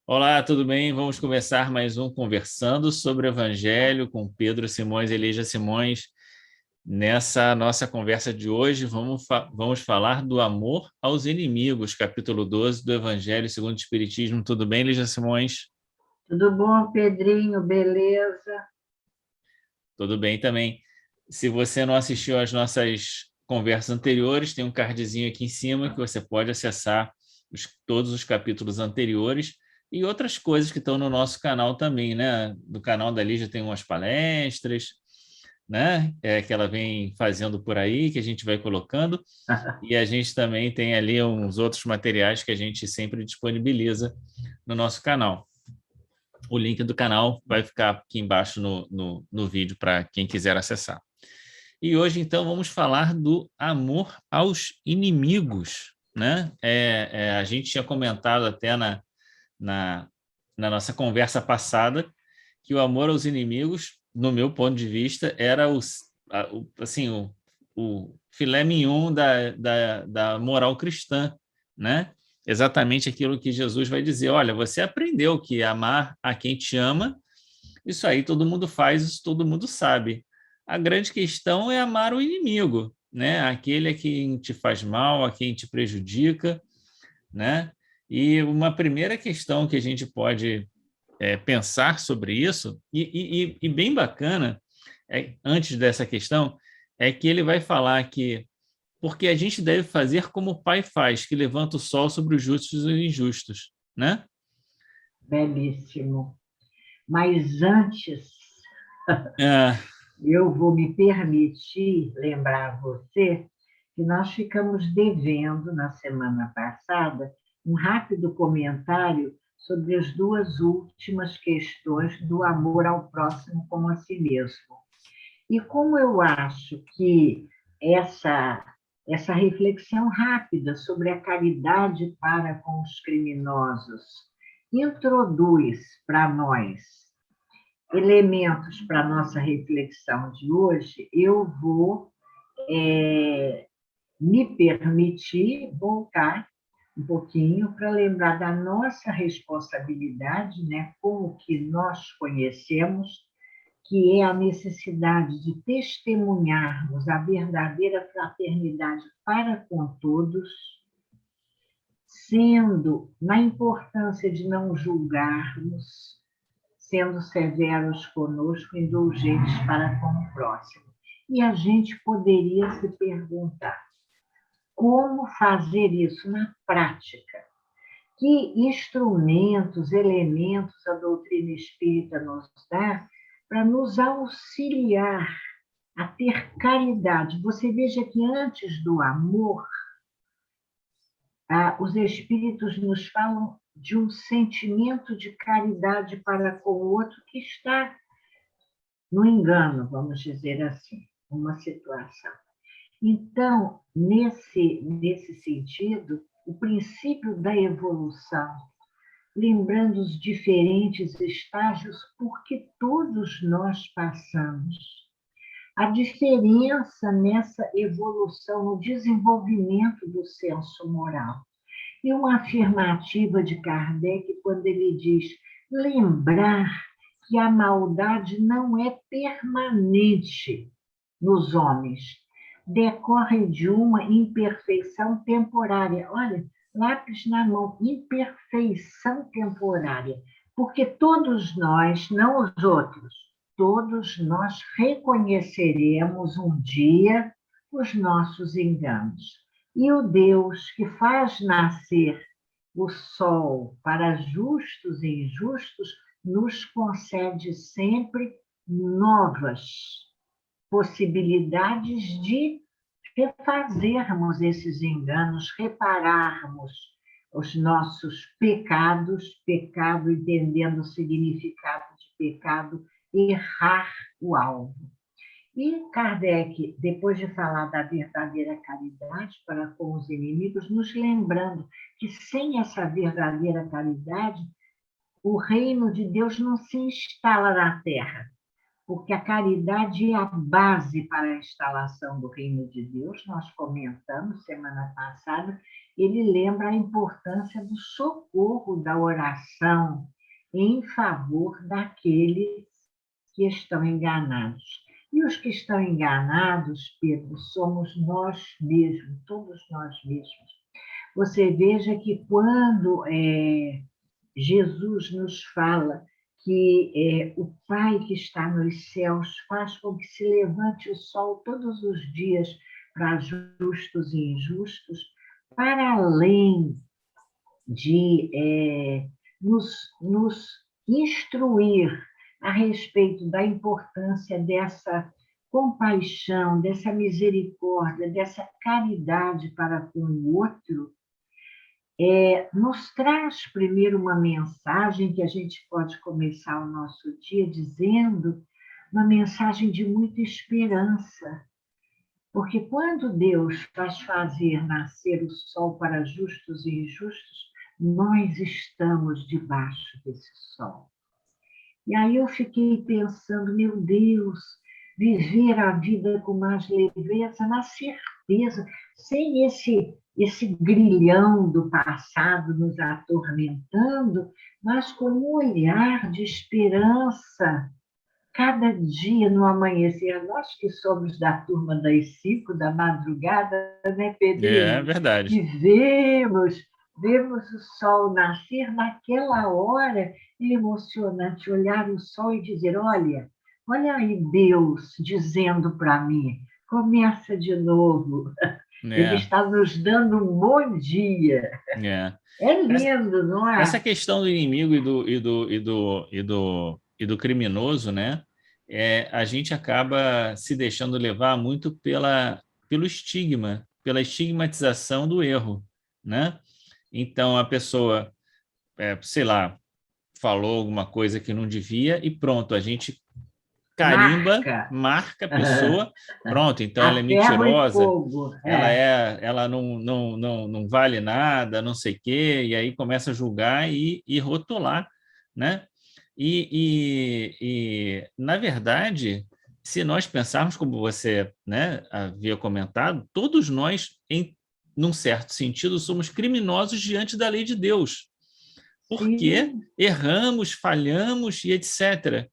Olá, tudo bem? Vamos começar mais um Conversando sobre o Evangelho com Pedro Simões e Elígia Simões. Nessa nossa conversa de hoje, vamos falar do amor aos inimigos, capítulo 12 do Evangelho segundo o Espiritismo. Tudo bem, Elígia Simões? Tudo bom, Pedrinho? Beleza? Tudo bem também. Se você não assistiu às nossas conversas anteriores, tem um cardzinho aqui em cima que você pode acessar todos os capítulos anteriores e outras coisas que estão no nosso canal também, né? Do canal da Lígia tem umas palestras, né? Que ela vem fazendo por aí, que a gente vai colocando, e a gente também tem ali uns outros materiais que a gente sempre disponibiliza no nosso canal. O link do canal vai ficar aqui embaixo no vídeo para quem quiser acessar. E hoje, então, vamos falar do amor aos inimigos, né? A gente tinha comentado até na, na nossa conversa passada que o amor aos inimigos, no meu ponto de vista, era assim, o filé mignon da moral cristã, né? Exatamente aquilo que Jesus vai dizer: olha, você aprendeu que amar a quem te ama, isso aí todo mundo faz, isso todo mundo sabe. A grande questão é amar o inimigo, né? Aquele a quem te faz mal, a quem te prejudica, né? E uma primeira questão que a gente pode pensar sobre isso, e bem bacana, antes dessa questão, é que ele vai falar que porque a gente deve fazer como o Pai faz, que levanta o sol sobre os justos e os injustos, né? Belíssimo. Mas antes, Ah, eu vou me permitir lembrar a você que nós ficamos devendo, na semana passada, um rápido comentário sobre as duas últimas questões do amor ao próximo como a si mesmo. E como eu acho que essa reflexão rápida sobre a caridade para com os criminosos introduz para nós elementos para a nossa reflexão de hoje, eu vou me permitir voltar um pouquinho para lembrar da nossa responsabilidade, né, com o que nós conhecemos, que é a necessidade de testemunharmos a verdadeira fraternidade para com todos, sendo na importância de não julgarmos, sendo severos conosco, indulgentes para com o próximo. E a gente poderia se perguntar como fazer isso na prática? Que instrumentos, elementos a doutrina espírita nos dá para nos auxiliar a ter caridade? Você veja que antes do amor, os espíritos nos falam de um sentimento de caridade para com o outro que está no engano, vamos dizer assim, uma situação. Então, nesse sentido, o princípio da evolução, lembrando os diferentes estágios porque todos nós passamos. A diferença nessa evolução, no desenvolvimento do senso moral. E uma afirmativa de Kardec, quando ele diz: lembrar que a maldade não é permanente nos homens, decorre de uma imperfeição temporária. Olha, lápis na mão, imperfeição temporária. Porque todos nós, não os outros, todos nós reconheceremos um dia os nossos enganos. E o Deus que faz nascer o sol para justos e injustos nos concede sempre novas possibilidades de refazermos esses enganos, repararmos os nossos pecados, pecado entendendo o significado de pecado, errar o alvo. E Kardec, depois de falar da verdadeira caridade para com os inimigos, nos lembrando que sem essa verdadeira caridade, o reino de Deus não se instala na terra. porque a caridade é a base para a instalação do reino de Deus. Nós comentamos semana passada, ele lembra a importância do socorro, da oração em favor daqueles que estão enganados. E os que estão enganados, Pedro, somos nós mesmos, todos nós mesmos. Você veja que quando Jesus nos fala que o Pai que está nos céus faz com que se levante o sol todos os dias para justos e injustos, para além de nos instruir a respeito da importância dessa compaixão, dessa misericórdia, dessa caridade para com o outro, nos traz primeiro uma mensagem que a gente pode começar o nosso dia dizendo, uma mensagem de muita esperança. Porque quando Deus faz fazer nascer o sol para justos e injustos, nós estamos debaixo desse sol. E aí eu fiquei pensando, meu Deus, viver a vida com mais leveza, na certeza, sem esse grilhão do passado nos atormentando, mas com um olhar de esperança. Cada dia no amanhecer, nós que somos da turma das 5 da madrugada, né, Pedrinho? É verdade. E vemos o sol nascer, naquela hora é emocionante olhar o sol e dizer, olha aí Deus dizendo para mim, começa de novo. Ele está nos dando um bom dia. É lindo, não é? Essa questão do inimigo e do criminoso, né? A gente acaba se deixando levar muito pelo estigma, pela estigmatização do erro, né? Então, a pessoa, sei lá, falou alguma coisa que não devia e pronto, a gente carimba, marca a pessoa, pronto, então ela é mentirosa, ela não vale nada, não sei o quê, e aí começa a julgar e rotular, né? E, na verdade, se nós pensarmos como você, né, havia comentado, todos nós, num certo sentido, somos criminosos diante da lei de Deus, porque erramos, falhamos e etc.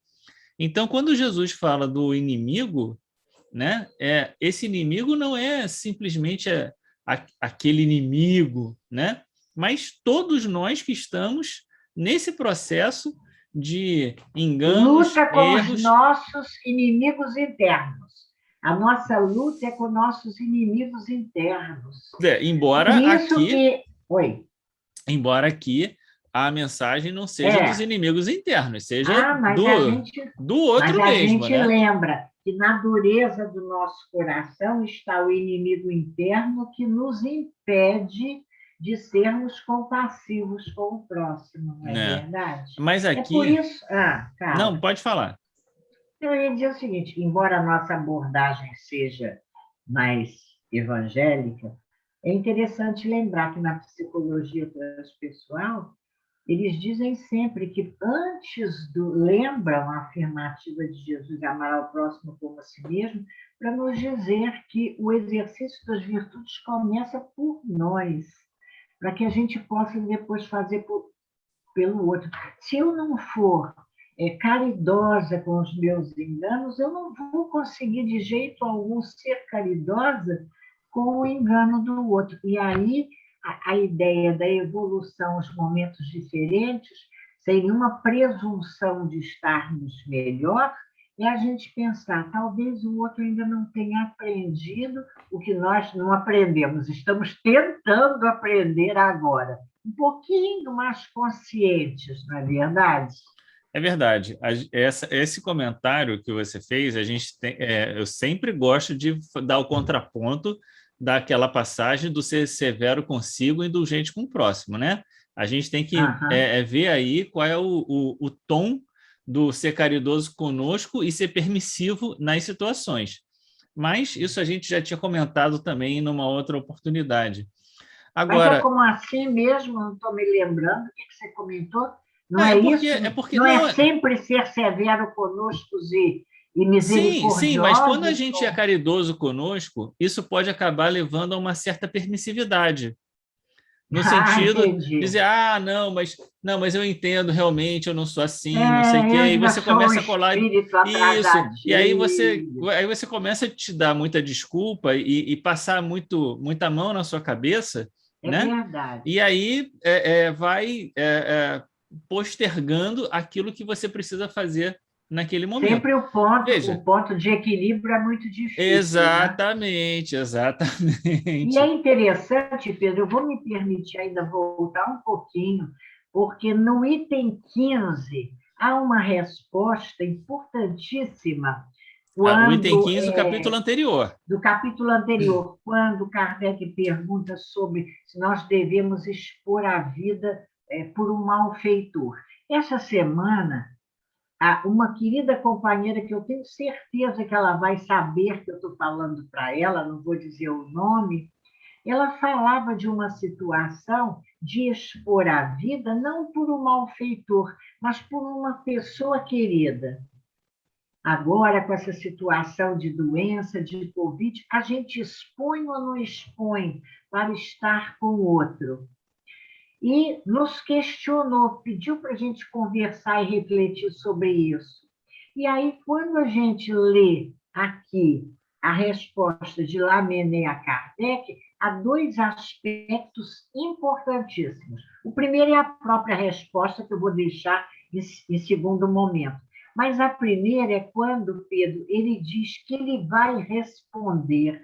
Então, quando Jesus fala do inimigo, né, esse inimigo não é simplesmente aquele inimigo, né, mas todos nós que estamos nesse processo de enganos, luta com erros. Os nossos inimigos internos. A nossa luta é com nossos inimigos internos. Embora aqui a mensagem não seja dos inimigos internos, seja do outro mesmo. Mas a gente né? lembra que na dureza do nosso coração está o inimigo interno que nos impede de sermos compassivos com o próximo, não é verdade? Mas aqui... É por isso... Não, pode falar. Eu ia dizer o seguinte, embora a nossa abordagem seja mais evangélica, é interessante lembrar que na psicologia transpessoal, eles dizem sempre que lembram a afirmativa de Jesus, amar ao próximo como a si mesmo, para nos dizer que o exercício das virtudes começa por nós, para que a gente possa depois fazer pelo outro. Se eu não for caridosa com os meus enganos, eu não vou conseguir de jeito algum ser caridosa com o engano do outro. E aí a ideia da evolução, os momentos diferentes, sem nenhuma presunção de estarmos melhor, é a gente pensar, talvez o outro ainda não tenha aprendido o que nós não aprendemos, estamos tentando aprender agora, um pouquinho mais conscientes, não é verdade? É verdade. Esse comentário que você fez, a gente eu sempre gosto de dar o contraponto daquela passagem do ser severo consigo e indulgente com o próximo, né? A gente tem que ver aí qual é o tom do ser caridoso conosco e ser permissivo nas situações. Mas isso a gente já tinha comentado também numa outra oportunidade. Agora, mas como assim mesmo? Não estou me lembrando. O que você comentou? Não é isso? Porque não é sempre ser severo conosco e Sim, mas quando a misericordiosos. gente é caridoso conosco, isso pode acabar levando a uma certa permissividade. No Ah, sentido de entendi. dizer, não, mas eu entendo realmente, eu não sou assim, não sei o É, quê, eu e ainda você sou um começa a colar espírito isso, e atrasadinho. aí você começa a te dar muita desculpa e passar muita mão na sua cabeça, É né? verdade. E aí vai postergando aquilo que você precisa fazer naquele momento. Sempre o Veja, ponto de equilíbrio é muito difícil, né? exatamente, E é exatamente. interessante, Pedro, eu vou me permitir ainda voltar um pouquinho, porque no item 15 há uma resposta importantíssima O item quando 15 do capítulo anterior. do capítulo anterior, quando Kardec pergunta sobre se nós devemos expor a vida por um malfeitor. Essa semana, uma querida companheira que eu tenho certeza que ela vai saber que eu estou falando para ela, não vou dizer o nome, ela falava de uma situação de expor a vida não por um malfeitor, mas por uma pessoa querida. Agora, com essa situação de doença, de Covid, a gente expõe ou não expõe para estar com o outro? E nos questionou, pediu para a gente conversar e refletir sobre isso. E aí, quando a gente lê aqui a resposta de Lamennais a Kardec, há dois aspectos importantíssimos. O primeiro é a própria resposta, que eu vou deixar em segundo momento. Mas a primeira é quando Pedro ele diz que ele vai responder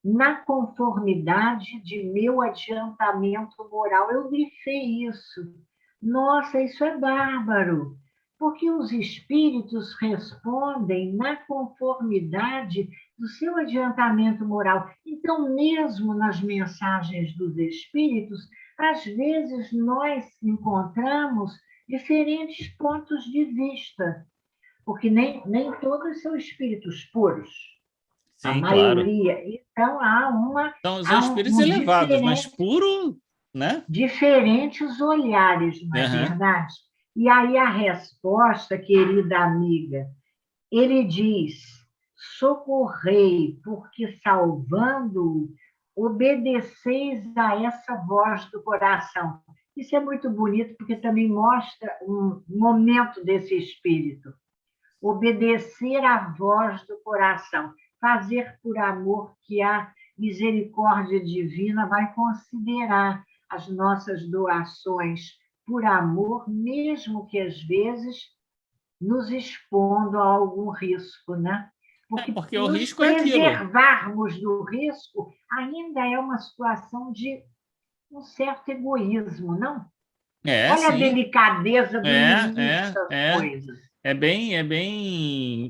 na conformidade de meu adiantamento moral. Eu grifei isso. Nossa, isso é bárbaro, porque os espíritos respondem na conformidade do seu adiantamento moral. Então, mesmo nas mensagens dos espíritos, às vezes nós encontramos diferentes pontos de vista, porque nem todos são espíritos puros, a Sim, claro. maioria. Então, Então, são há espíritos um elevados, mas puro, né? diferentes olhares, não é Aham. verdade? E aí a resposta, querida amiga, ele diz: socorrei, porque salvando, obedeceis a essa voz do coração. Isso é muito bonito, porque também mostra um momento desse espírito. Obedecer à voz do coração, fazer por amor, que a misericórdia divina vai considerar as nossas doações por amor, mesmo que às vezes nos expondo a algum risco, né? Porque Porque o nos risco é aquilo. preservarmos do risco ainda é uma situação de um certo egoísmo, não? Olha a Sim. delicadeza do É, limite das é. coisas.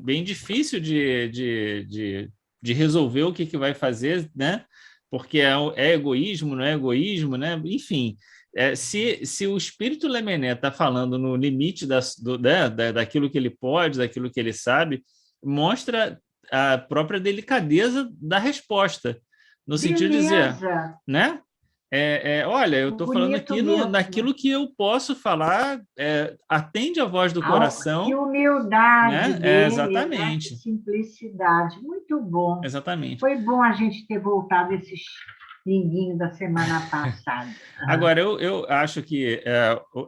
Bem difícil de resolver o que vai fazer, né? Porque é egoísmo, não é egoísmo, né? Enfim, se o espírito Lemené está falando no limite daquilo que ele pode, daquilo que ele sabe, mostra a própria delicadeza da resposta, no sentido de dizer, Beleza, né? Olha, eu estou falando bonito aqui mesmo. naquilo que eu posso falar, atende a voz do Que coração, humildade né? dele, né? Que Exatamente, simplicidade. Muito bom. exatamente. Foi bom a gente ter voltado esses pinguinhos da semana passada. Agora, eu acho que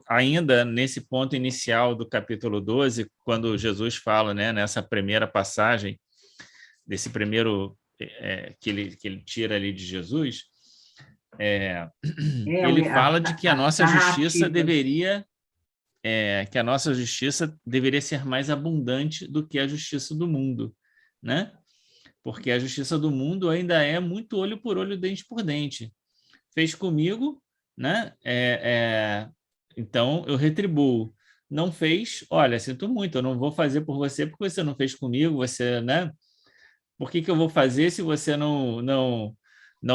ainda nesse ponto inicial do capítulo 12, quando Jesus fala, né, nessa primeira passagem, desse primeiro que ele tira ali de Jesus, ele fala de que a As nossa justiça narrativas. deveria ser mais abundante do que a justiça do mundo, né? Porque a justiça do mundo ainda é muito olho por olho, dente por dente. Fez comigo, né? Então eu retribuo. Não fez, olha, sinto muito, eu não vou fazer por você porque você não fez comigo, você, né? Por que eu vou fazer se você não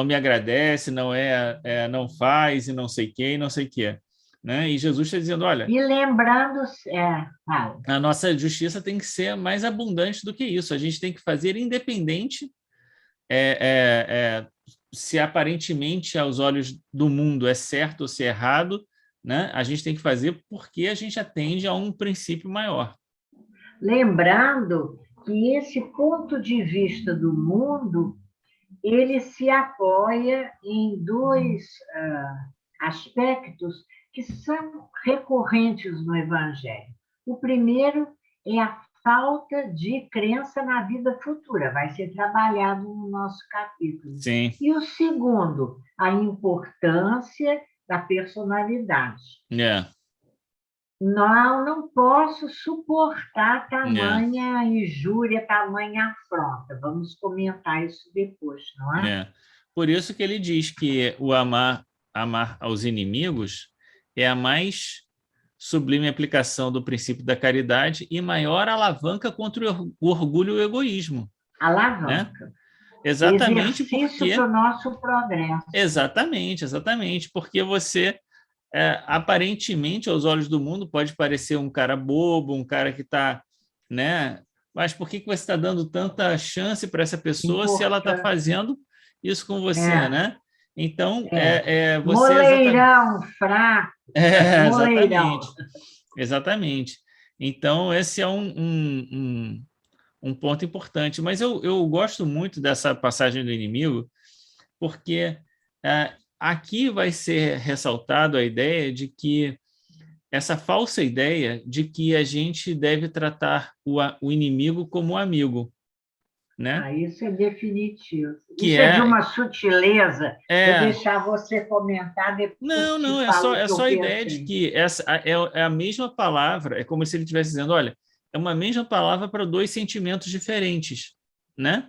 me agradece, não faz e não sei quem, não sei o quê, né? E Jesus está dizendo, olha, E lembrando, fala. a nossa justiça tem que ser mais abundante do que isso. A gente tem que fazer independente se aparentemente aos olhos do mundo é certo ou se é errado, né? A gente tem que fazer porque a gente atende a um princípio maior. Lembrando que esse ponto de vista do mundo ele se apoia em dois aspectos que são recorrentes no Evangelho. O primeiro é a falta de crença na vida futura, vai ser trabalhado no nosso capítulo. Sim. E o segundo, a importância da personalidade. Não posso suportar tamanha injúria, tamanha afronta. Vamos comentar isso depois, não é? Por isso que ele diz que o amar aos inimigos é a mais sublime aplicação do princípio da caridade e maior alavanca contra o orgulho e o egoísmo. Alavanca. Né? Exatamente exercício para o nosso progresso. Exatamente, porque você, aparentemente, aos olhos do mundo, pode parecer um cara bobo, um cara que está... né? Mas por que você está dando tanta chance para essa pessoa se ela está fazendo isso com você, né? Então, você... Moleirão, fraco. Exatamente. Então, esse é um ponto importante. Mas eu gosto muito dessa passagem do inimigo, porque aqui vai ser ressaltado a ideia de que essa falsa ideia de que a gente deve tratar o inimigo como amigo. Né? Isso é definitivo. Isso é de uma sutileza. Vou deixar você comentar depois. Não, é só a ideia de que essa é a mesma palavra, é como se ele estivesse dizendo, olha, é uma mesma palavra para dois sentimentos diferentes, né?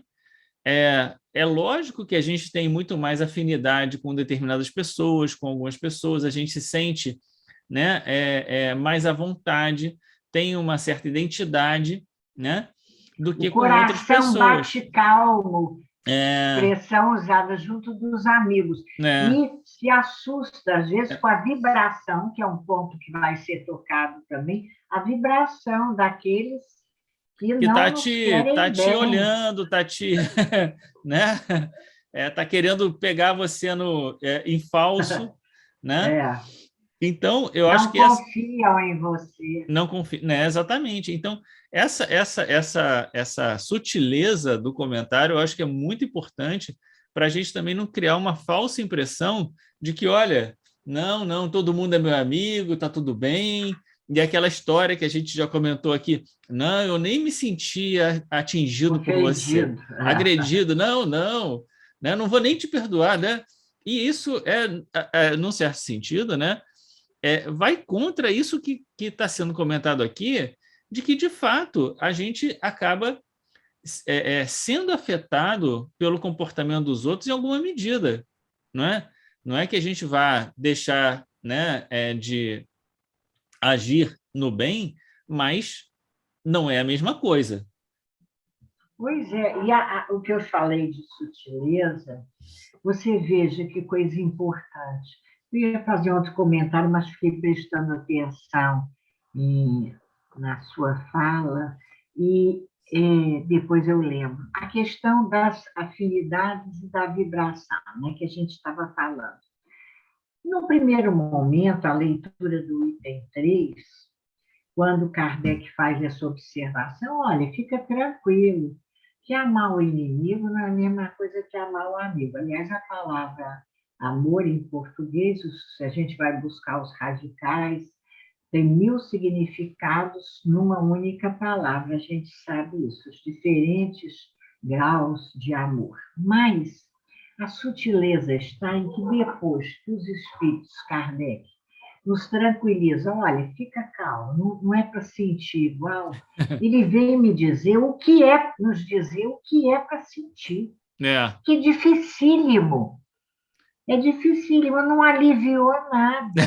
É lógico que a gente tem muito mais afinidade com determinadas pessoas, com algumas pessoas, a gente se sente, né, mais à vontade, tem uma certa identidade, né? Do que com outras pessoas. O coração bate calmo, expressão usada junto dos amigos. E se assusta, às vezes, com a vibração, que é um ponto que vai ser tocado também, a vibração daqueles que não tá te olhando, tá te... né? Tá querendo pegar você em falso, né? Então, eu acho que... Não confiam em você. Não confiam, né? Exatamente. Então, essa sutileza do comentário, eu acho que é muito importante para a gente também não criar uma falsa impressão de que, olha, não, todo mundo é meu amigo, tá tudo bem. E aquela história que a gente já comentou aqui, não, eu nem me sentia atingido por você, agredido, não, né? Não vou nem te perdoar, né? E isso num certo sentido, né? Vai contra isso que está sendo comentado aqui, de que, de fato, a gente acaba sendo afetado pelo comportamento dos outros em alguma medida. Não é que a gente vá deixar, né, de agir no bem, mas não é a mesma coisa. Pois é, e o que eu falei de sutileza, você veja que coisa importante. Eu ia fazer outro comentário, mas fiquei prestando atenção na sua fala e depois eu lembro. A questão das afinidades e da vibração, né, que a gente estava falando. No primeiro momento, a leitura do item 3, quando Kardec faz essa observação, olha, fica tranquilo, que amar o inimigo não é a mesma coisa que amar o amigo. Aliás, a palavra amor em português, se a gente vai buscar os radicais, tem 1000 significados numa única palavra, a gente sabe isso, os diferentes graus de amor. Mas a sutileza está em que depois que os espíritos Kardec nos tranquilizam, olha, fica calmo, não é para sentir igual, ele vem me dizer nos dizer o que é para sentir. Que é dificílimo. É dificílimo, não aliviou nada.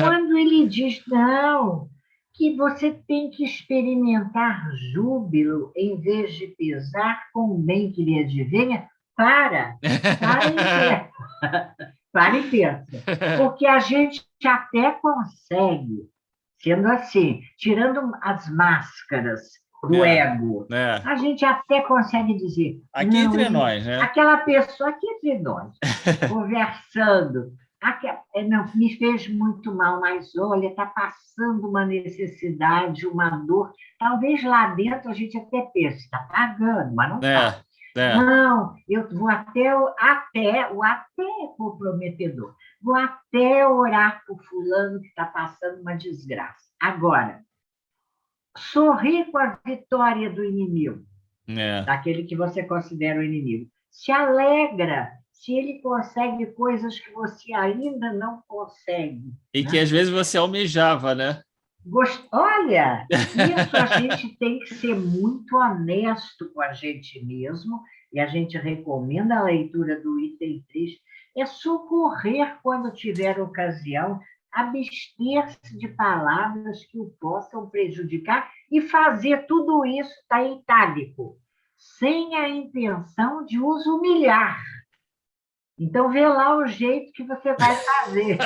Quando ele diz, não, que você tem que experimentar júbilo em vez de pesar com o bem que lhe advenha, para e pensa. Porque a gente até consegue, sendo assim, tirando as máscaras do ego, a gente até consegue dizer... Aqui entre nós, né? Aquela pessoa aqui entre nós, conversando, não, me fez muito mal, mas olha, está passando uma necessidade, uma dor. Talvez lá dentro a gente até pense, está pagando, mas não está. É, é. Não, eu vou até é comprometedor. Vou até orar por fulano que está passando uma desgraça. Agora, sorrir com a vitória do inimigo, É. daquele que você considera o inimigo. Se alegra se ele consegue coisas que você ainda não consegue. E que Né? às vezes você almejava, né? Olha, isso a gente tem que ser muito honesto com a gente mesmo, e a gente recomenda a leitura do item 3, é socorrer quando tiver ocasião, abster-se de palavras que o possam prejudicar e fazer tudo isso, está em itálico, sem a intenção de os humilhar. Então, vê lá o jeito que você vai fazer.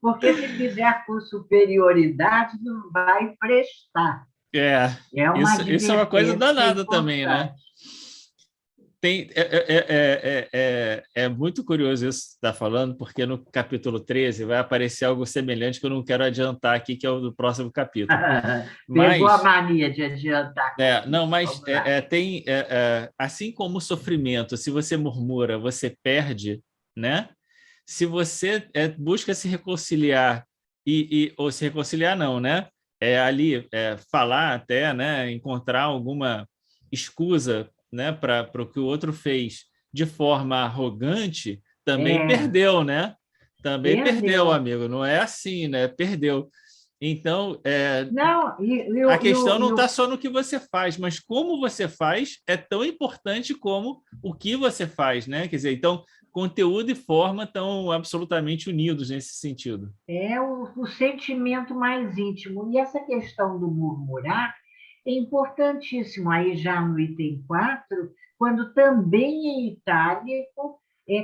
Porque se fizer com superioridade, não vai prestar. É, É uma isso é uma coisa advertência danada também, né? importante. É muito curioso isso que você está falando, porque no capítulo 13 vai aparecer algo semelhante que eu não quero adiantar aqui, que é o do próximo capítulo. Pegou a Mas, mania de adiantar. não, mas Vamos lá. assim como o sofrimento, se você murmura, você perde, né? Se você busca se reconciliar, ou se reconciliar não, né? Falar até, né? Encontrar alguma escusa, né? Para o que o outro fez de forma arrogante, também É, perdeu, né? Também perdeu, perdeu. amigo. Não é assim, né? Perdeu. Então, Não, a questão não está só no que você faz, mas como você faz é tão importante como o que você faz, né? Quer dizer, então, conteúdo e forma estão absolutamente unidos nesse sentido. é o sentimento mais íntimo. E essa questão do murmurar é importantíssimo. Aí já no item 4, quando também em itálico,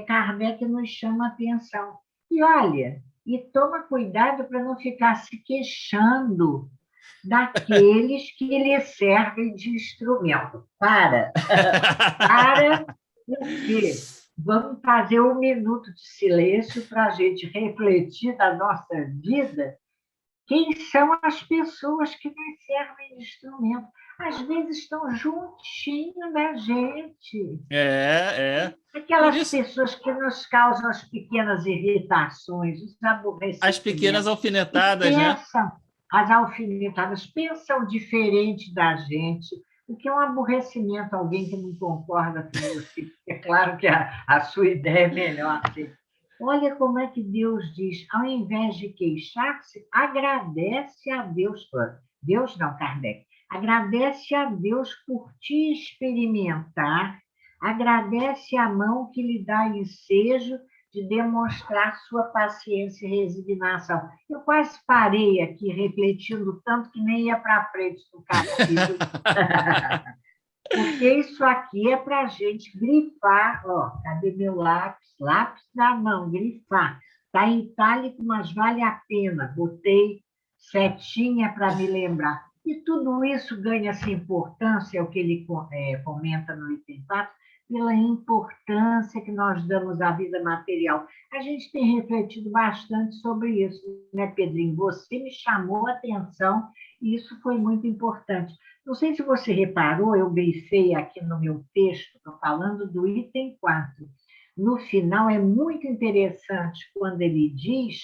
Kardec nos chama a atenção. E olha, e toma cuidado para não ficar se queixando daqueles que lhe servem de instrumento. Para, porque vamos fazer um minuto de silêncio para a gente refletir da nossa vida. Quem são as pessoas que nos servem de instrumento? Às vezes estão juntinho da gente. Por Aquelas isso, pessoas que nos causam as pequenas irritações, os as pequenas aborrecimentos, e alfinetadas, né? pensam, as alfinetadas, pensam diferente da gente, o que é um aborrecimento, alguém que não concorda com você. É claro que a sua ideia é melhor. Assim. Olha como é que Deus diz, ao invés de queixar-se, agradece a Deus. Deus não, Kardec. Agradece a Deus por te experimentar, agradece a mão que lhe dá ensejo de demonstrar sua paciência e resignação. Eu quase parei aqui refletindo tanto que nem ia para frente do capítulo. Porque isso aqui é para a gente grifar. Ó, cadê meu lápis? Lápis na mão, grifar. Está em itálico, mas vale a pena. Botei setinha para me lembrar. E tudo isso ganha essa importância, é o que ele comenta no item 4, pela importância que nós damos à vida material. A gente tem refletido bastante sobre isso, né, Pedrinho? Você me chamou a atenção e isso foi muito importante. Não sei se você reparou, eu grifei aqui no meu texto, estou falando do item 4. No final, é muito interessante quando ele diz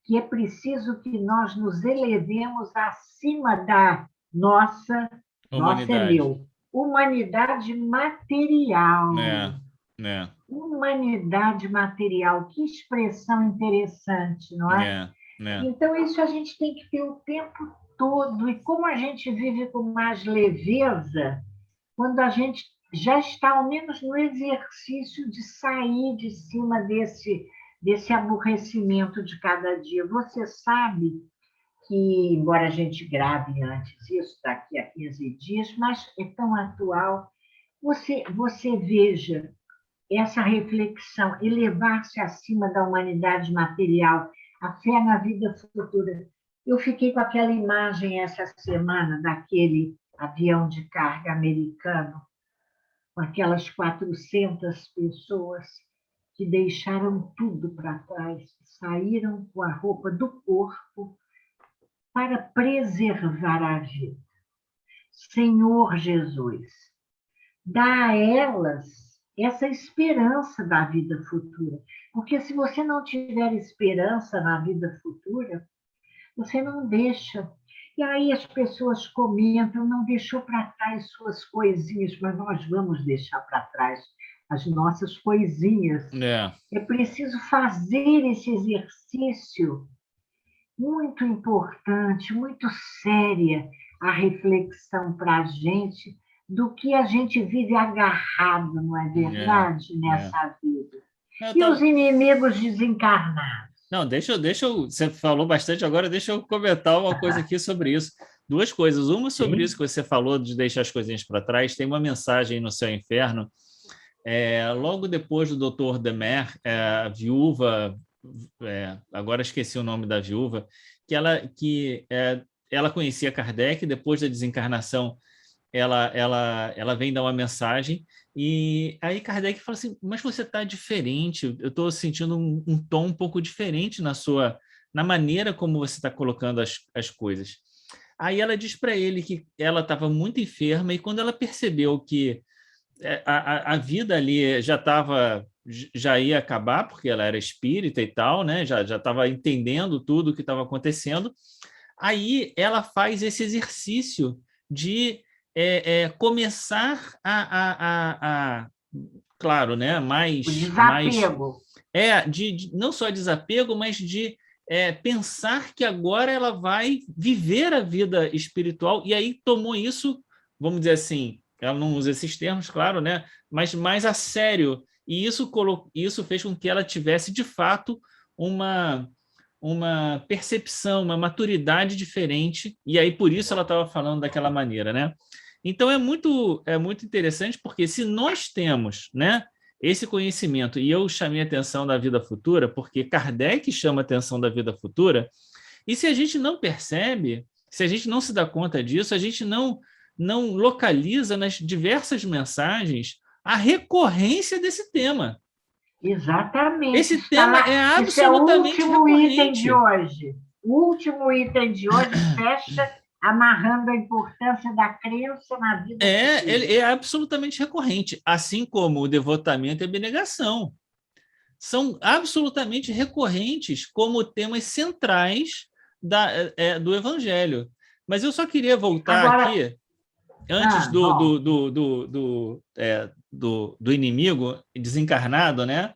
que é preciso que nós nos elevemos acima da nossa Humanidade. humanidade material. É, é, Humanidade material, que expressão interessante, não é? é, é. Então, isso a gente tem que ter o tempo todo. E como a gente vive com mais leveza, quando a gente já está, ao menos, no exercício de sair de cima desse aborrecimento de cada dia. Você sabe que, embora a gente grave antes isso, daqui a 15 dias, mas é tão atual, você veja essa reflexão, elevar-se acima da humanidade material, a fé na vida futura. Eu fiquei com aquela imagem essa semana daquele avião de carga americano, com aquelas 400 pessoas, que deixaram tudo para trás, saíram com a roupa do corpo para preservar a vida. Senhor Jesus, dá a elas essa esperança da vida futura. Porque se você não tiver esperança na vida futura, você não deixa. E aí as pessoas comentam, não deixou para trás suas coisinhas, mas nós vamos deixar para trás as nossas coisinhas. É preciso fazer esse exercício muito importante, muito séria, a reflexão para a gente do que a gente vive agarrado, não é verdade, nessa vida. E os inimigos desencarnados? Não, você falou bastante agora, deixa eu comentar uma coisa aqui sobre isso. Duas coisas. Uma sobre isso que você falou de deixar as coisinhas para trás. Tem uma mensagem no Céu e Inferno. Logo depois do Dr. Demer, a viúva, agora esqueci o nome da viúva, que ela conhecia Kardec. Depois da desencarnação, ela vem dar uma mensagem, e aí Kardec fala assim, mas você está diferente, eu estou sentindo um tom um pouco diferente na maneira como você está colocando as coisas. Aí ela diz para ele que ela estava muito enferma, e quando ela percebeu que a vida ali já ia acabar, porque ela era espírita e tal, né? Já estava entendendo tudo o que estava acontecendo, aí ela faz esse exercício de começar claro, né? Mais desapego. Não só desapego, mas de pensar que agora ela vai viver a vida espiritual, e aí tomou isso, vamos dizer assim, ela não usa esses termos, claro, né? Mas mais a sério, e isso fez com que ela tivesse, de fato, uma percepção, uma maturidade diferente, e aí por isso ela estava falando daquela maneira, né? Então é muito interessante, porque se nós temos, né, esse conhecimento, e eu chamei a atenção da vida futura, porque Kardec chama a atenção da vida futura, e se a gente não percebe, se a gente não se dá conta disso, a gente não localiza nas diversas mensagens a recorrência desse tema. Exatamente. Esse tema é absolutamente recorrente. O último item de hoje fecha amarrando a importância da crença na vida. Ele é absolutamente recorrente, assim como o devotamento e a abnegação. São absolutamente recorrentes como temas centrais do Evangelho. Mas eu só queria voltar agora, aqui, antes do inimigo desencarnado, né?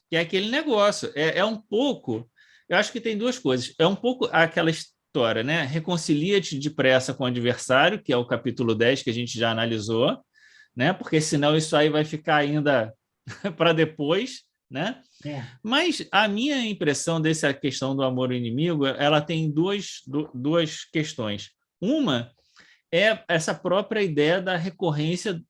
Que é aquele negócio. É um pouco... Eu acho que tem duas coisas. É um pouco aquela história, né? Reconcilia-te depressa com o adversário, que é o capítulo 10, que a gente já analisou, né? Porque senão isso aí vai ficar ainda para depois, né? Mas a minha impressão dessa questão do amor ao inimigo, ela tem duas questões. Uma é essa própria ideia da recorrência,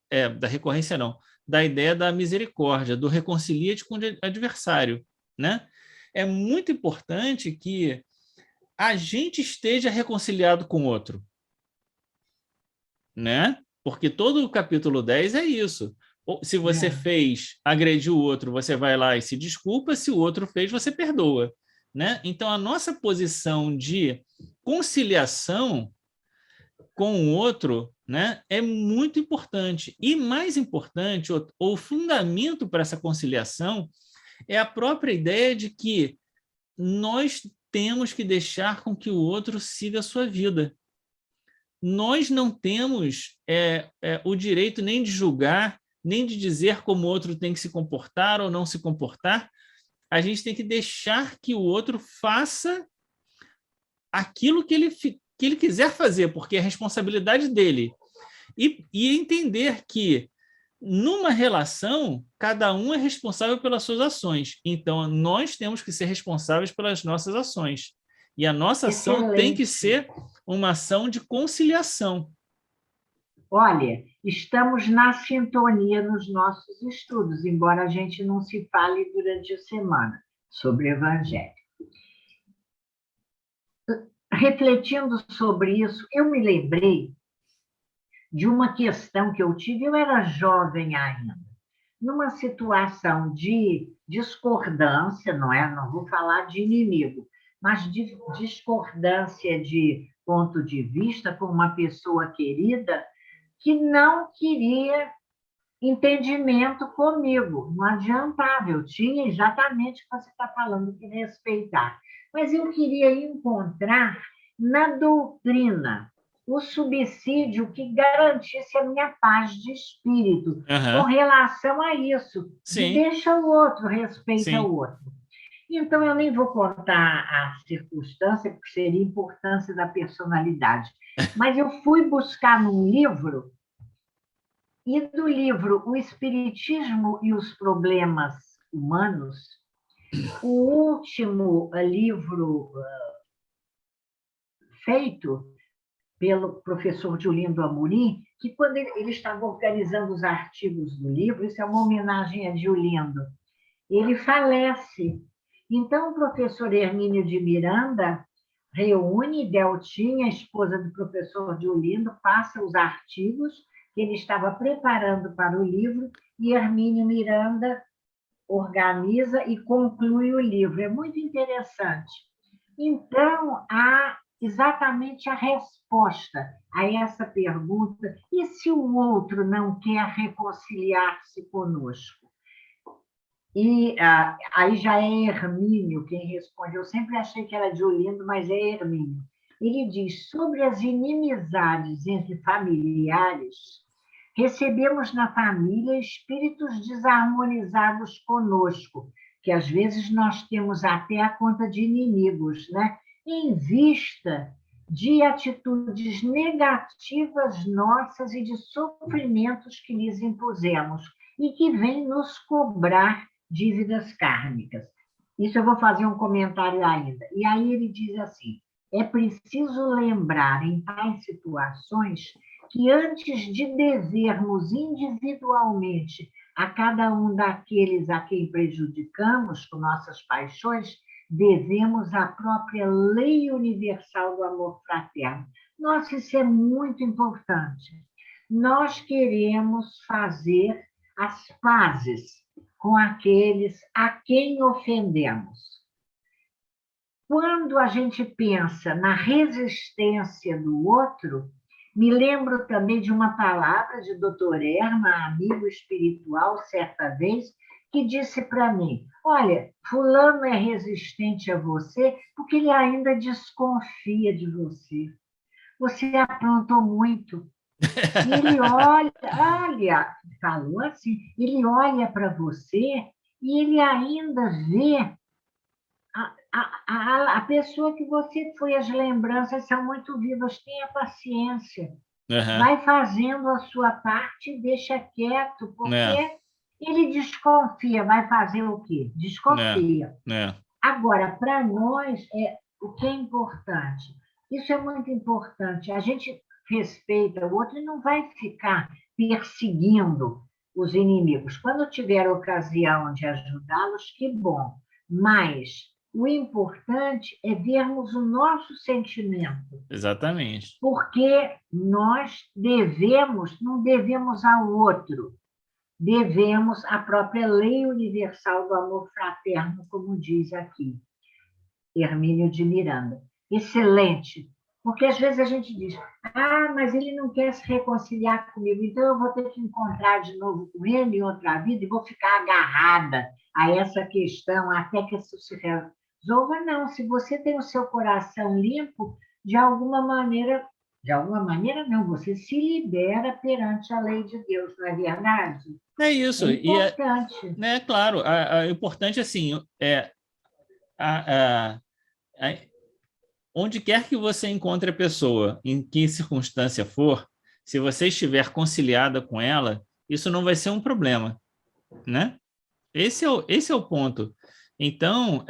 da ideia da misericórdia, do reconcilia-te com o adversário, né? É muito importante que a gente esteja reconciliado com o outro, né? Porque todo o capítulo 10 é isso. Se você agrediu o outro, você vai lá e se desculpa, se o outro fez, você perdoa, né? Então, a nossa posição de conciliação com o outro, né, é muito importante. E mais importante, o fundamento para essa conciliação é a própria ideia de que nós temos que deixar com que o outro siga a sua vida. Nós não temos o direito nem de julgar, nem de dizer como o outro tem que se comportar ou não se comportar. A gente tem que deixar que o outro faça aquilo que ele quiser fazer, porque é responsabilidade dele. E entender que, numa relação, cada um é responsável pelas suas ações. Então, nós temos que ser responsáveis pelas nossas ações. E a nossa ação tem que ser uma ação de conciliação. Olha, estamos na sintonia nos nossos estudos, embora a gente não se fale durante a semana sobre o Evangelho. Refletindo sobre isso, eu me lembrei de uma questão que eu tive, eu era jovem ainda, numa situação de discordância, não é? Não vou falar de inimigo, mas de discordância de ponto de vista com uma pessoa querida que não queria entendimento comigo. Não adiantava, eu tinha exatamente o que você está falando, que respeitar. Mas eu queria encontrar na doutrina o subsídio que garantisse a minha paz de espírito com relação a isso, de deixa o outro, respeita o outro. Então, eu nem vou contar a circunstância, porque seria a importância da personalidade, mas eu fui buscar num livro, e do livro O Espiritismo e os Problemas Humanos, o último livro feito pelo professor Diolindo Amorim, que quando ele estava organizando os artigos do livro, isso é uma homenagem a Diolindo, ele falece. Então, o professor Hermínio de Miranda reúne Deltinha, a esposa do professor Diolindo, passa os artigos que ele estava preparando para o livro, e Hermínio Miranda organiza e conclui o livro. É muito interessante. Então, há exatamente a resposta a essa pergunta: e se o outro não quer reconciliar-se conosco? E aí já é Hermínio quem responde. Eu sempre achei que era Diolindo, mas é Hermínio. Ele diz: sobre as inimizades entre familiares, recebemos na família espíritos desarmonizados conosco, que às vezes nós temos até a conta de inimigos, né? Em vista de atitudes negativas nossas e de sofrimentos que lhes impusemos e que vêm nos cobrar dívidas kármicas. Isso eu vou fazer um comentário ainda. E aí ele diz assim: é preciso lembrar em tais situações que antes de devermos individualmente a cada um daqueles a quem prejudicamos com nossas paixões, devemos à própria lei universal do amor fraterno. Nossa, isso é muito importante. Nós queremos fazer as pazes com aqueles a quem ofendemos. Quando a gente pensa na resistência do outro, me lembro também de uma palavra de Dr. Erma, amigo espiritual, certa vez, que disse para mim: olha, fulano é resistente a você porque ele ainda desconfia de você. Você aprontou muito. E ele olha, falou assim, ele olha para você e ele ainda vê a pessoa que você foi. As lembranças são muito vivas, tenha paciência. Vai fazendo a sua parte e deixa quieto, porque ele desconfia. Vai fazer o quê? Desconfia. Agora, para nós, o que é importante? Isso é muito importante. A gente respeita o outro e não vai ficar perseguindo os inimigos. Quando tiver ocasião de ajudá-los, que bom. Mas o importante é vermos o nosso sentimento. Exatamente. Porque nós não devemos ao outro, devemos à própria lei universal do amor fraterno, como diz aqui Hermínio de Miranda. Excelente. Porque às vezes a gente diz: mas ele não quer se reconciliar comigo, então eu vou ter que encontrar de novo com ele em outra vida e vou ficar agarrada a essa questão até que isso se resolva. Não, se você tem o seu coração limpo, de alguma maneira não, você se libera perante a lei de Deus, não é verdade? É isso. É importante. Claro, o importante, assim, onde quer que você encontre a pessoa, em que circunstância for, se você estiver conciliada com ela, isso não vai ser um problema, né? Esse é o ponto. Então,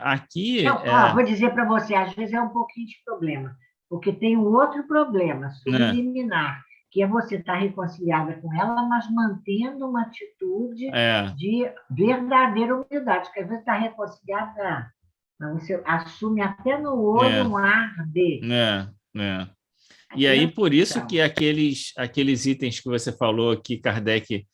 aqui... Vou dizer para você, às vezes é um pouquinho de problema, porque tem um outro problema subliminar, que é você estar reconciliada com ela, mas mantendo uma atitude de verdadeira humildade, porque às vezes está reconciliada... Você assume até no olho um ar de... E aí, por isso que aqueles itens que você falou que Kardec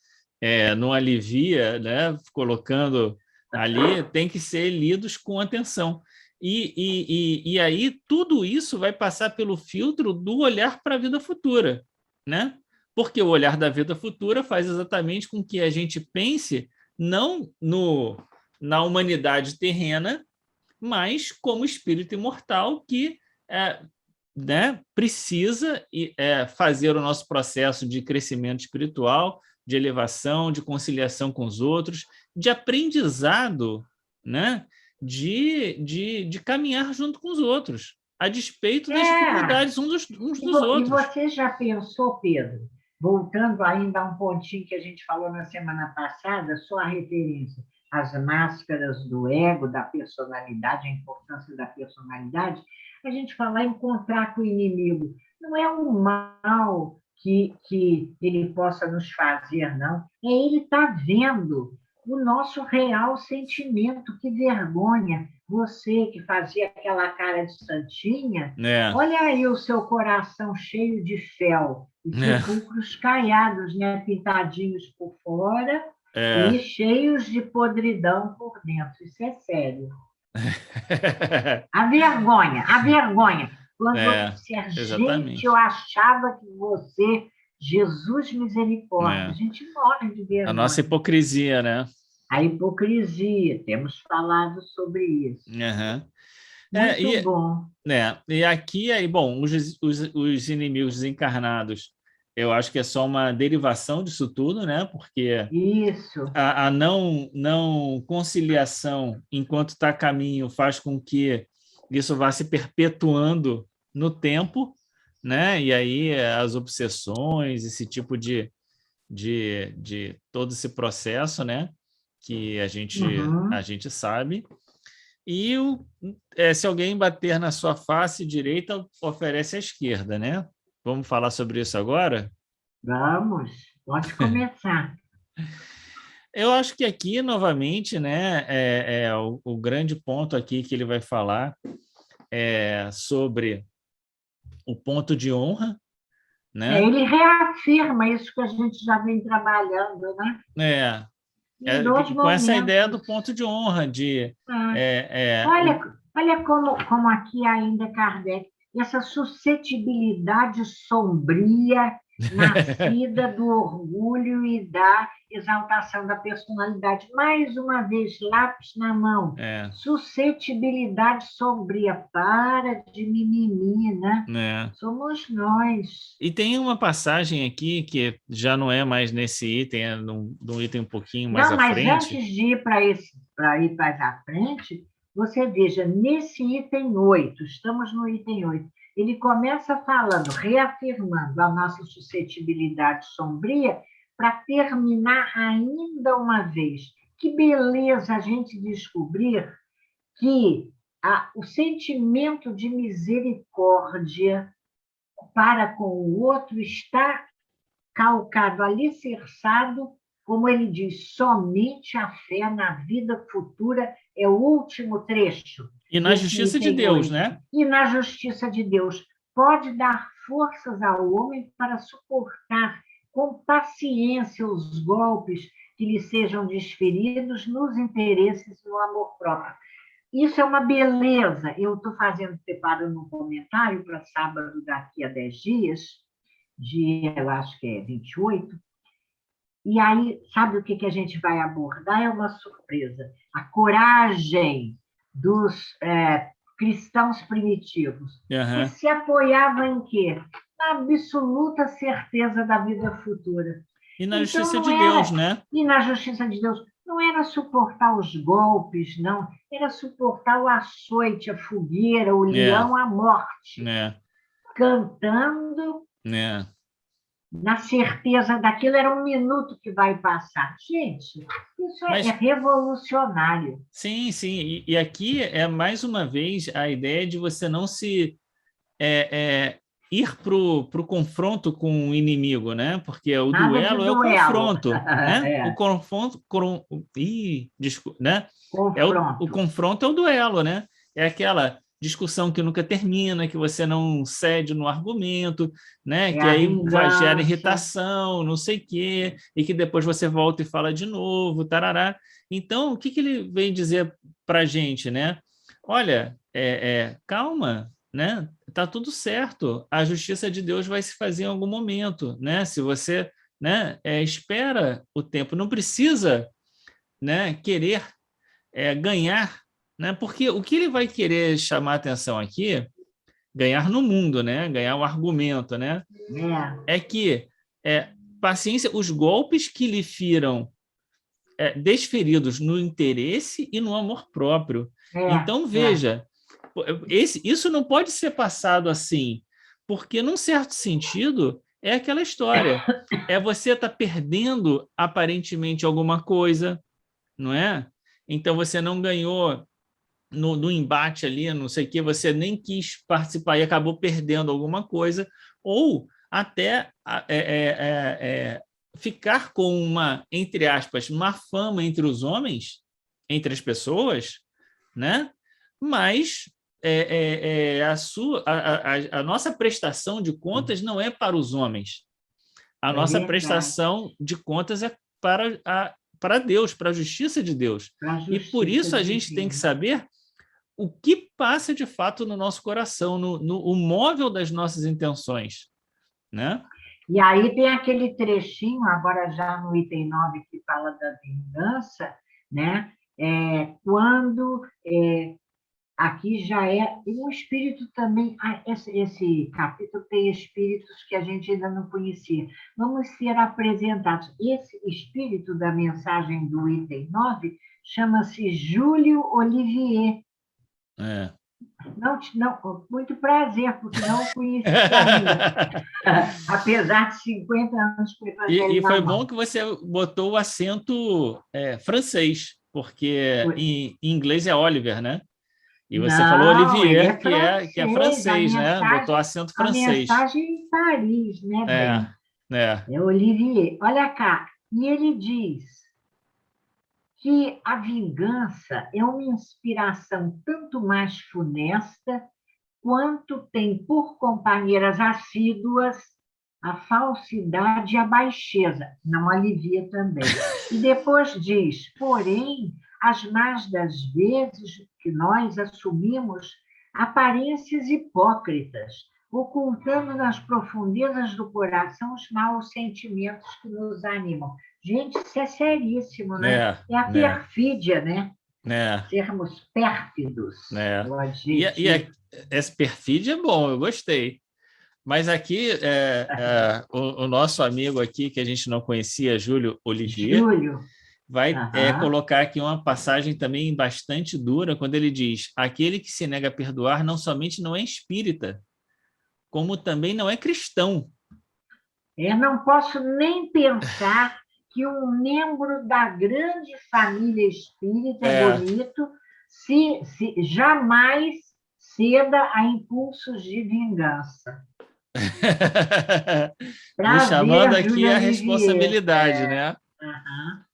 não alivia, né, colocando Ali tem que ser lidos com atenção. E aí tudo isso vai passar pelo filtro do olhar para a vida futura, né? Porque o olhar da vida futura faz exatamente com que a gente pense não na humanidade terrena, mas como espírito imortal que né, precisa fazer o nosso processo de crescimento espiritual, de elevação, de conciliação com os outros, de aprendizado, né, de caminhar junto com os outros, a despeito das dificuldades uns dos outros. E você já pensou, Pedro, voltando ainda a um pontinho que a gente falou na semana passada, só a referência às máscaras do ego, da personalidade, a importância da personalidade, a gente falar encontrar com o inimigo. Não é um mal que ele possa nos fazer, não. É ele estar vendo o nosso real sentimento. Que vergonha! Você que fazia aquela cara de santinha, olha aí o seu coração cheio de fel, e sepulcros caiados, né? Pintadinhos por fora e cheios de podridão por dentro. Isso é sério. A vergonha. Quando se a gente, eu achava que você, Jesus misericórdia, a gente morre de vergonha. A nossa hipocrisia, né? A hipocrisia, temos falado sobre isso. Muito bom. E aqui, bom, os inimigos desencarnados, eu acho que é só uma derivação disso tudo, né? Porque a não conciliação enquanto está a caminho faz com que isso vá se perpetuando no tempo, né? E aí as obsessões, esse tipo de todo esse processo, né? Que a gente sabe. E se alguém bater na sua face direita, oferece à esquerda, né? Vamos falar sobre isso agora? Vamos, pode começar. Eu acho que aqui, novamente, né, o grande ponto aqui que ele vai falar é sobre o ponto de honra, né? Ele reafirma isso que a gente já vem trabalhando, né? Com essa ideia do ponto de honra, Olha como aqui ainda Kardec, essa suscetibilidade sombria nascida do orgulho e da exaltação da personalidade. Mais uma vez, lápis na mão. Suscetibilidade sombria, para de mimimi, né? Somos nós. E tem uma passagem aqui que já não é mais nesse item, é num item um pouquinho mais à frente. Mas antes de ir para ir mais à frente, você veja, nesse item 8, estamos no item 8, ele começa falando, reafirmando a nossa suscetibilidade sombria, para terminar ainda uma vez. Que beleza a gente descobrir que o sentimento de misericórdia para com o outro está calcado, alicerçado, como ele diz, somente a fé na vida futura é o último trecho. E na justiça de Deus, né? E na justiça de Deus. Pode dar forças ao homem para suportar com paciência os golpes que lhe sejam desferidos nos interesses do amor próprio. Isso é uma beleza. Eu estou preparando um comentário para sábado daqui a 10 dias, eu acho que é 28, e aí, sabe o que a gente vai abordar? É uma surpresa. A coragem dos cristãos primitivos, que se apoiava em quê? Na absoluta certeza da vida futura. E na justiça de Deus, né? E na justiça de Deus. Não era suportar os golpes, não. Era suportar o açoite, a fogueira, o leão, a morte. Cantando... na certeza daquilo, era um minuto que vai passar. Gente, isso é revolucionário. Sim, sim. E aqui é, mais uma vez, a ideia de você não se ir para o confronto com o inimigo, né? Porque o duelo é o confronto. Né? O confronto... desculpa, né? O confronto é o duelo, né? É aquela... discussão que nunca termina, que você não cede no argumento, né? É Que a aí gera vingança. irritação, não sei o quê, e que depois você volta e fala de novo, tarará. Então, o que que ele vem dizer para a gente, né? Olha, calma, né? Tá tudo certo. A justiça de Deus vai se fazer em algum momento, né? Se você, né, espera o tempo, não precisa, né, querer ganhar, né? Porque o que ele vai querer chamar a atenção aqui, ganhar no mundo, né? Ganhar o argumento, né? É, É que paciência, os golpes que lhe firam desferidos no interesse e no amor próprio. é, Então, é. veja, isso não pode ser passado assim, porque, num certo sentido, é aquela história. É você estar perdendo, aparentemente, alguma coisa, não é? Então, você não ganhou no embate ali, não sei o que, você nem quis participar e acabou perdendo alguma coisa, ou até ficar com uma, entre aspas, uma fama entre os homens, entre as pessoas, né? Mas a nossa prestação de contas não é para os homens. A É nossa verdade. prestação de contas é para Deus, para a justiça de Deus. Para a E por justiça isso a gente tem que divina. saber o que passa de fato no nosso coração, o móvel das nossas intenções, né? E aí tem aquele trechinho, agora já no item 9 que fala da vingança, né? Quando aqui já é. E o espírito também. Esse capítulo tem espíritos que a gente ainda não conhecia. Vamos ser apresentados. Esse espírito da mensagem do item 9 chama-se Júlio Olivier. É. Não, não, muito prazer, porque não o conhecia ainda. Apesar de 50 anos com o Evangelho E na foi bom mão. que você botou o acento francês, porque em inglês é Oliver, né? E você falou Não, ele Olivier, é que é francês. francês, né? Botou acento A francês. mensagem em Paris, né, É, bem? é. É Olivier. Olha cá. E ele diz que a vingança é uma inspiração tanto mais funesta quanto tem por companheiras assíduas a falsidade e a baixeza. Não alivia também. E depois diz, porém, as más das vezes que nós assumimos aparências hipócritas, ocultando nas profundezas do coração os maus sentimentos que nos animam. Gente, isso é seríssimo, né? É, É a né, perfídia, né? né, Sermos pérfidos, né. o E adjetivo. esse perfídia é bom, eu gostei. Mas aqui, o nosso amigo aqui, que a gente não conhecia, Júlio Olivier, Júlio, vai aham, colocar aqui uma passagem também bastante dura, quando ele diz: aquele que se nega a perdoar não somente não é espírita, como também não é cristão. eu não posso nem pensar que um membro da grande família espírita é É. bonito se jamais ceda a impulsos de vingança. Nos chamando Prazer, aqui Júlio a Olivier. responsabilidade, né? Aham.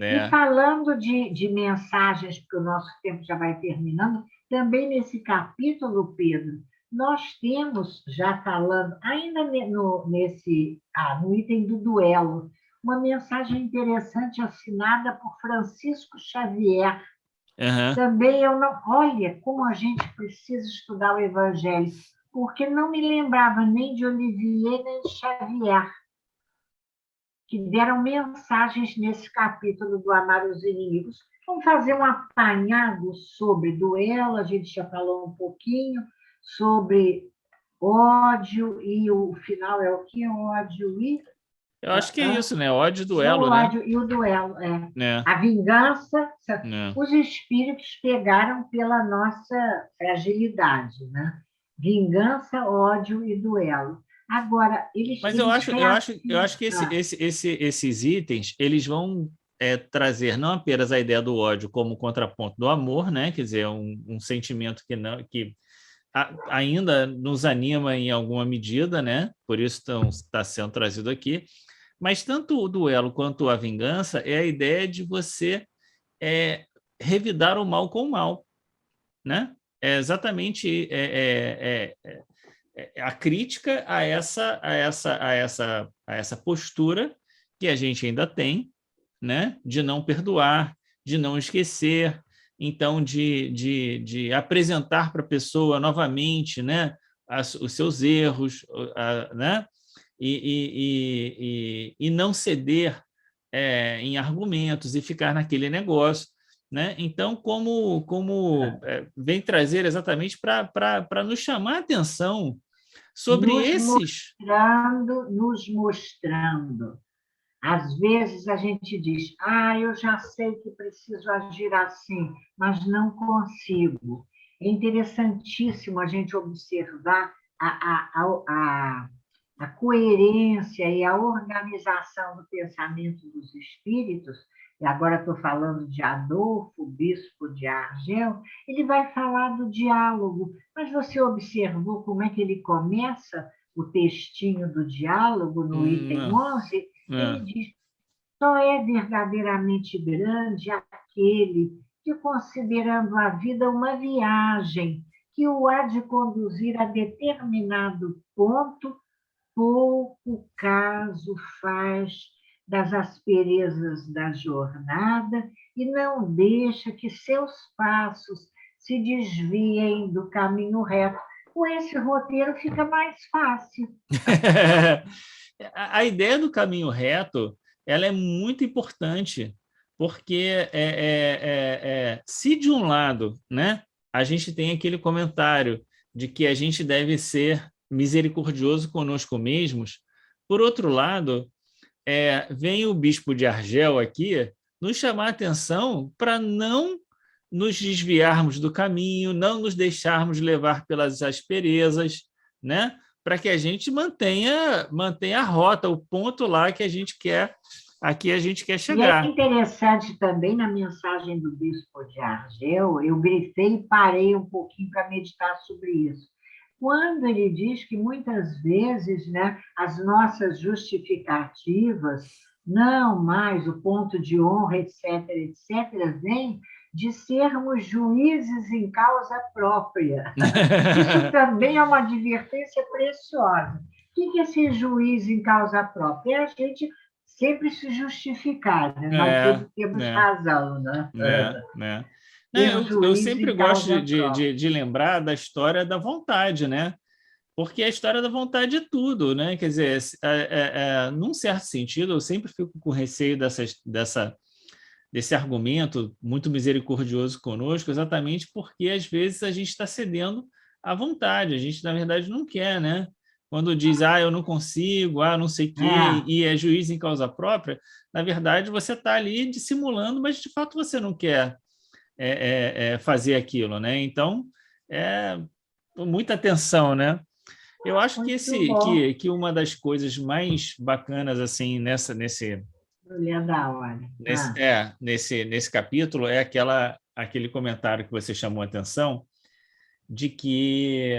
E É. falando de mensagens, porque o nosso tempo já vai terminando, também nesse capítulo, Pedro, nós temos, já falando, ainda no item do duelo, uma mensagem interessante assinada por Francisco Xavier. Uhum. Também eu não. Olha, como a gente precisa estudar o Evangelho, porque não me lembrava nem de Olivier nem de Xavier, que deram mensagens nesse capítulo do Amar os Inimigos. Vamos fazer um apanhado sobre duelo, a gente já falou um pouquinho, sobre ódio, e o final é o que? Ódio e. Eu acho que é isso, né? Ódio e O duelo, né? ódio e o duelo. Né? A vingança, Né? os espíritos pegaram pela nossa fragilidade, né? Vingança, ódio e duelo. Agora, Mas eu eles acho, eu acho, eu acho que reafirmam. esses itens eles vão trazer não apenas a ideia do ódio como contraponto do amor, né? Quer dizer, um sentimento que ainda nos anima em alguma medida, né? Por isso está sendo trazido aqui. Mas tanto o duelo quanto a vingança é a ideia de você revidar o mal com o mal, né? é exatamente a crítica a essa postura que a gente ainda tem, né, de não perdoar, de não esquecer, então de apresentar para a pessoa novamente, né, os seus erros, né, e não ceder em argumentos e ficar naquele negócio, né? Então, vem trazer exatamente para nos chamar a atenção sobre esses. Nos mostrando. Às vezes a gente diz, eu já sei que preciso agir assim, mas não consigo. É interessantíssimo a gente observar a coerência e a organização do pensamento dos espíritos. E agora estou falando de Adolfo, bispo de Argel, ele vai falar do diálogo, mas você observou como é que ele começa o textinho do diálogo no item 11? Ele diz: só é verdadeiramente grande aquele que, considerando a vida uma viagem, que o há de conduzir a determinado ponto, pouco caso faz das asperezas da jornada e não deixa que seus passos se desviem do caminho reto. Com esse roteiro fica mais fácil. A ideia do caminho reto, ela é muito importante, porque se de um lado, né, a gente tem aquele comentário de que a gente deve ser misericordioso conosco mesmos, por outro lado, vem o bispo de Argel aqui nos chamar a atenção para não nos desviarmos do caminho, não nos deixarmos levar pelas asperezas, né? Para que a gente mantenha a rota, o ponto lá que a gente quer chegar. E é interessante também, na mensagem do bispo de Argel, eu grifei e parei um pouquinho para meditar sobre isso. Quando ele diz que muitas vezes, né, as nossas justificativas, não mais o ponto de honra, etc., etc., vem de sermos juízes em causa própria. Isso também é uma advertência preciosa. O que é ser juiz em causa própria? É a gente sempre se justificar, né? Nós temos razão, né? Eu sempre gosto de lembrar da história da vontade, né? Porque a história da vontade é tudo, né? Quer dizer, num certo sentido, eu sempre fico com receio desse argumento muito misericordioso conosco, exatamente porque às vezes a gente está cedendo à vontade, a gente na verdade não quer, né? Quando diz, eu não consigo, não sei o quê, e é juiz em causa própria, na verdade você está ali dissimulando, mas de fato você não quer fazer aquilo, né? Então, muita atenção, né? Eu acho que uma das coisas mais bacanas assim nesse capítulo é aquele comentário que você chamou a atenção de que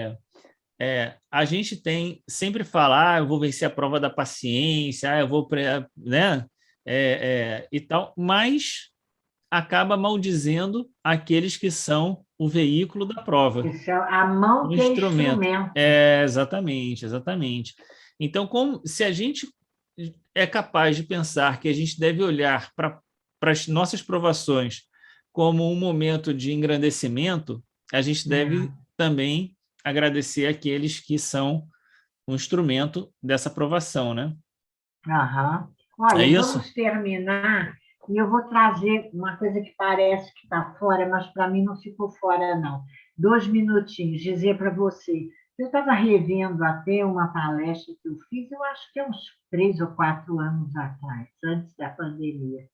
a gente sempre fala, eu vou vencer a prova da paciência, eu vou, né, e tal, mas acaba maldizendo aqueles que são o veículo da prova. Isso é a mão que é instrumento. Exatamente, exatamente. Então, se a gente é capaz de pensar que a gente deve olhar para as nossas provações como um momento de engrandecimento, a gente deve também agradecer aqueles que são um instrumento dessa provação, né? Olha, vamos terminar e eu vou trazer uma coisa que parece que está fora, mas para mim não ficou fora, não. 2 minutinhos, dizer para você. Eu estava revendo até uma palestra que eu fiz, eu acho que é uns 3 ou 4 anos atrás, antes da pandemia,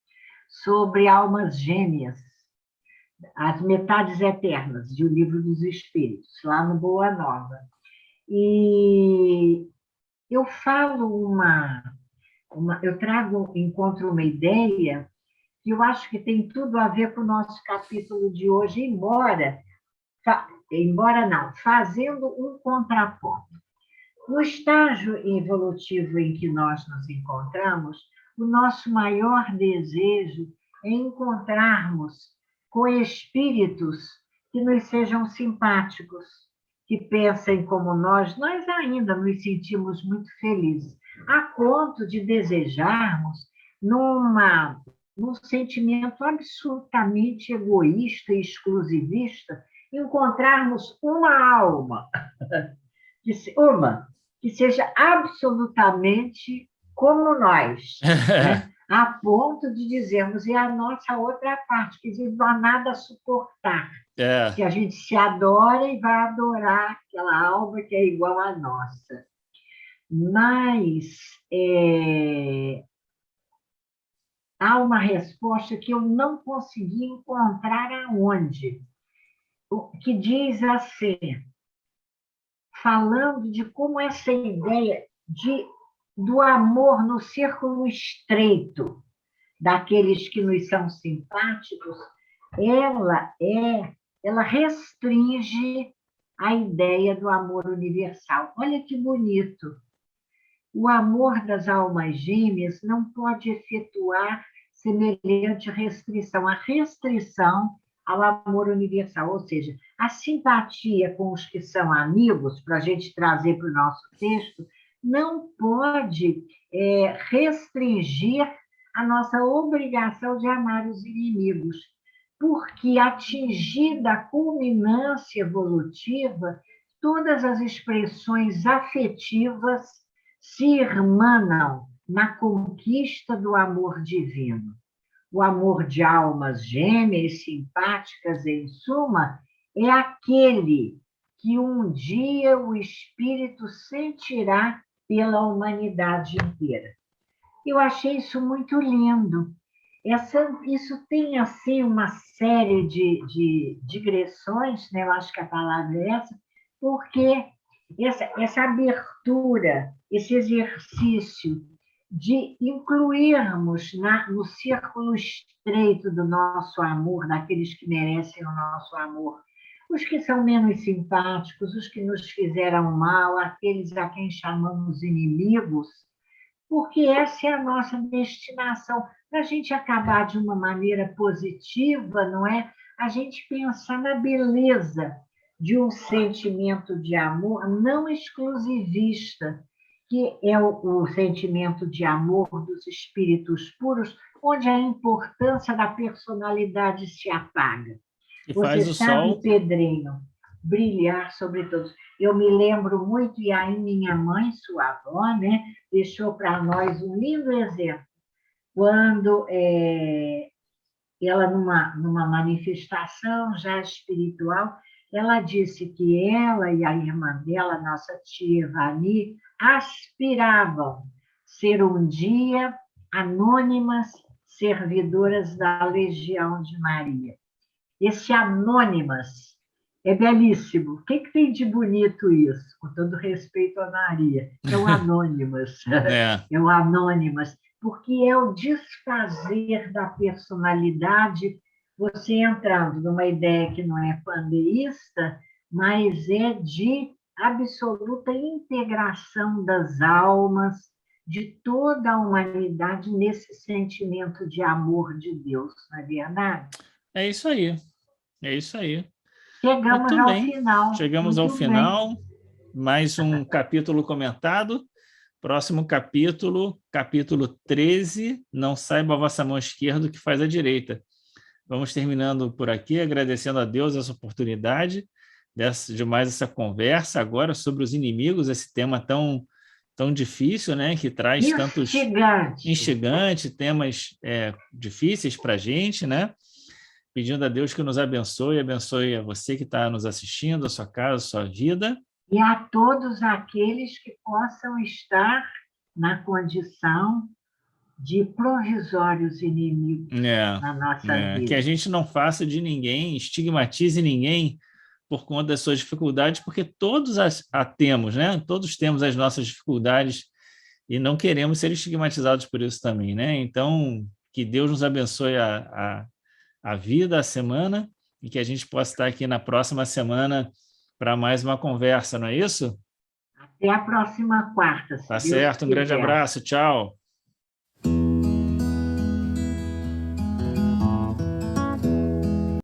sobre almas gêmeas, as metades eternas, de O Livro dos Espíritos, lá no Boa Nova. E eu falo eu encontro uma ideia que eu acho que tem tudo a ver com o nosso capítulo de hoje, embora não, fazendo um contraponto. No estágio evolutivo em que nós nos encontramos, o nosso maior desejo é encontrarmos com espíritos que nos sejam simpáticos, que pensem como nós ainda nos sentimos muito felizes, a ponto de desejarmos, num sentimento absolutamente egoísta e exclusivista, encontrarmos uma alma, que seja absolutamente como nós, né? A ponto de dizermos, e a nossa outra parte, que não há nada a suportar, que a gente se adora e vai adorar aquela alma que é igual à nossa. Mas há uma resposta que eu não consegui encontrar aonde, que diz assim, falando de como essa ideia do amor no círculo estreito daqueles que nos são simpáticos, ela restringe a ideia do amor universal. Olha que bonito! O amor das almas gêmeas não pode efetuar semelhante restrição. A restrição ao amor universal, ou seja, a simpatia com os que são amigos, para a gente trazer para o nosso texto, não pode restringir a nossa obrigação de amar os inimigos, porque, atingida a culminância evolutiva, todas as expressões afetivas se irmanam na conquista do amor divino. O amor de almas gêmeas, simpáticas, em suma, é aquele que um dia o Espírito sentirá pela humanidade inteira. Eu achei isso muito lindo. Isso tem, assim, uma série de digressões, né? Eu acho que a palavra é essa, porque essa abertura, esse exercício de incluirmos no círculo estreito do nosso amor, daqueles que merecem o nosso amor, os que são menos simpáticos, os que nos fizeram mal, aqueles a quem chamamos inimigos, porque essa é a nossa destinação. Para a gente acabar de uma maneira positiva, não é? A gente pensar na beleza de um sentimento de amor não exclusivista, que é o sentimento de amor dos espíritos puros, onde a importância da personalidade se apaga. E Você faz o sabe, sol Pedrinho, brilhar sobre todos. Eu me lembro muito, e aí minha mãe, sua avó, né, deixou para nós um lindo exemplo. Quando ela, numa manifestação já espiritual, ela disse que ela e a irmã dela, nossa tia Evani, aspiravam ser um dia anônimas servidoras da Legião de Maria. Esse anônimas é belíssimo. O que tem de bonito isso? Com todo respeito a Maria. É o anônimas. É o anônimas. Porque é o desfazer da personalidade, você entrando numa ideia que não é pandeísta, mas é de absoluta integração das almas, de toda a humanidade nesse sentimento de amor de Deus, não é verdade? É isso aí. É isso aí. Chegamos ao final. Chegamos ao final. Mais um capítulo comentado. Próximo capítulo, capítulo 13, não saiba a vossa mão esquerda o que faz a direita. Vamos terminando por aqui, agradecendo a Deus essa oportunidade de mais essa conversa agora sobre os inimigos, esse tema tão difícil, né? Que traz tantos instigantes, temas difíceis para a gente, né? Pedindo a Deus que nos abençoe a você que está nos assistindo, a sua casa, a sua vida. E a todos aqueles que possam estar na condição de provisórios inimigos na nossa vida. Que a gente não faça de ninguém, estigmatize ninguém por conta das suas dificuldades, porque todos a temos, né? Todos temos as nossas dificuldades e não queremos ser estigmatizados por isso também, né? Então, que Deus nos abençoe a vida, a semana, e que a gente possa estar aqui na próxima semana para mais uma conversa, não é isso? Até a próxima quarta. Tá certo, um grande abraço, tchau.